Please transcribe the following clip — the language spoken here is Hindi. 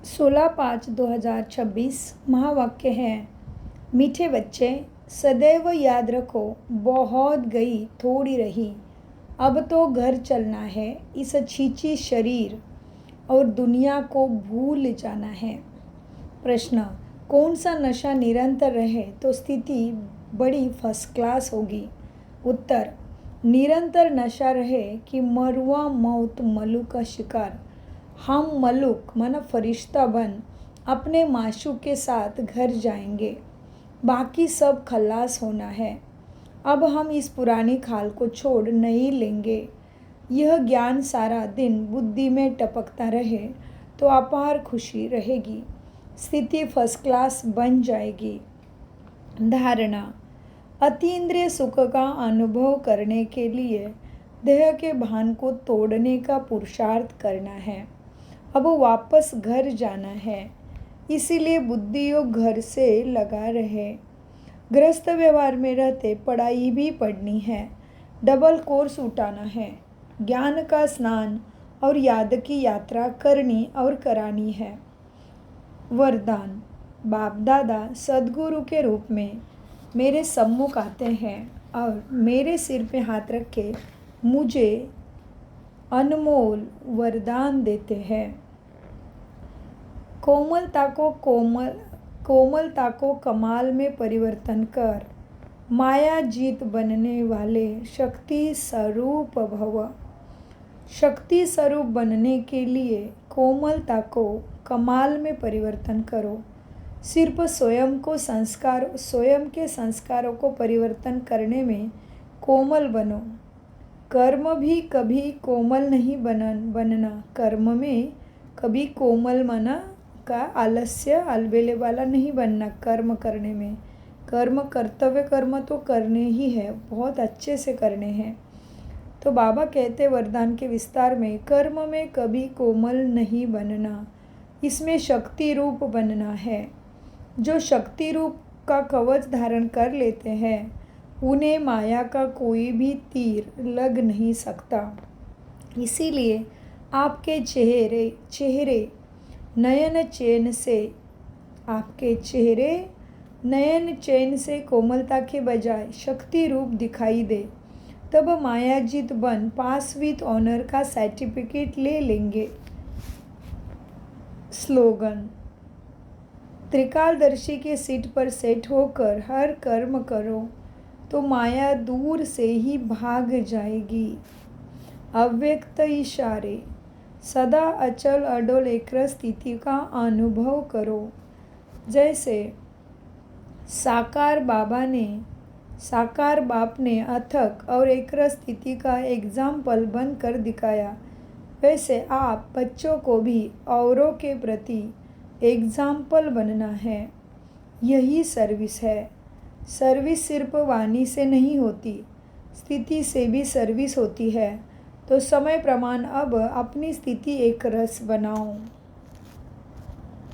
16/5/2026 महावाक्य है। मीठे बच्चे, सदैव याद रखो, बहुत गई थोड़ी रही, अब तो घर चलना है, इस छींची शरीर और दुनिया को भूल जाना है। प्रश्न, कौन सा नशा निरंतर रहे तो स्थिति बड़ी फर्स्ट क्लास होगी? उत्तर, निरंतर नशा रहे कि मरुआ मौत मलुक का शिकार। हम मलुक मन फरिश्ता बन अपने माशूक के साथ घर जाएंगे, बाकी सब खल्लास होना है। अब हम इस पुरानी खाल को छोड़ नहीं लेंगे। यह ज्ञान सारा दिन बुद्धि में टपकता रहे तो अपार खुशी रहेगी, स्थिति फर्स्ट क्लास बन जाएगी। धारणा, अतीन्द्रिय सुख का अनुभव करने के लिए देह के भान को तोड़ने का पुरुषार्थ करना है। अब वापस घर जाना है, इसीलिए बुद्धि योग घर से लगा रहे। गृहस्थ व्यवहार में रहते पढ़ाई भी पढ़नी है, डबल कोर्स उठाना है, ज्ञान का स्नान और याद की यात्रा करनी और करानी है। वरदान, बाप दादा सद्गुरु के रूप में मेरे सम्मुख आते हैं और मेरे सिर पे हाथ रख के मुझे अनमोल वरदान देते हैं। कोमलता को कमाल में परिवर्तन कर, माया जीत बनने वाले शक्ति स्वरूप भव। शक्ति स्वरूप बनने के लिए कोमलता को कमाल में परिवर्तन करो। सिर्फ स्वयं के संस्कारों को परिवर्तन करने में कोमल बनो। कर्म भी कभी कोमल नहीं बनना। कर्म में कभी कोमल मना का आलस्य अलबेले वाला नहीं बनना। कर्म करने में कर्तव्य कर्म तो करने ही है, बहुत अच्छे से करने हैं। तो बाबा कहते वरदान के विस्तार में, कर्म में कभी कोमल नहीं बनना, इसमें शक्ति रूप बनना है। जो शक्ति रूप का कवच धारण कर लेते हैं उन्हें माया का कोई भी तीर लग नहीं सकता। इसीलिए आपके चेहरे नयन चैन से कोमलता के बजाय शक्ति रूप दिखाई दे, तब मायाजीत बन पास विथ ऑनर का सर्टिफिकेट ले लेंगे। स्लोगन, त्रिकालदर्शी के सीट पर सेट होकर हर कर्म करो तो माया दूर से ही भाग जाएगी। अव्यक्त इशारे, सदा अचल अडोल एकरस स्थिति का अनुभव करो। जैसे साकार बाप ने अथक और एकरस स्थिति का एग्जाम्पल बनकर दिखाया, वैसे आप बच्चों को भी औरों के प्रति एग्जाम्पल बनना है। यही सर्विस है। सर्विस सिर्फ वाणी से नहीं होती, स्थिति से भी सर्विस होती है। तो समय प्रमाण अब अपनी स्थिति एक रस बनाओ।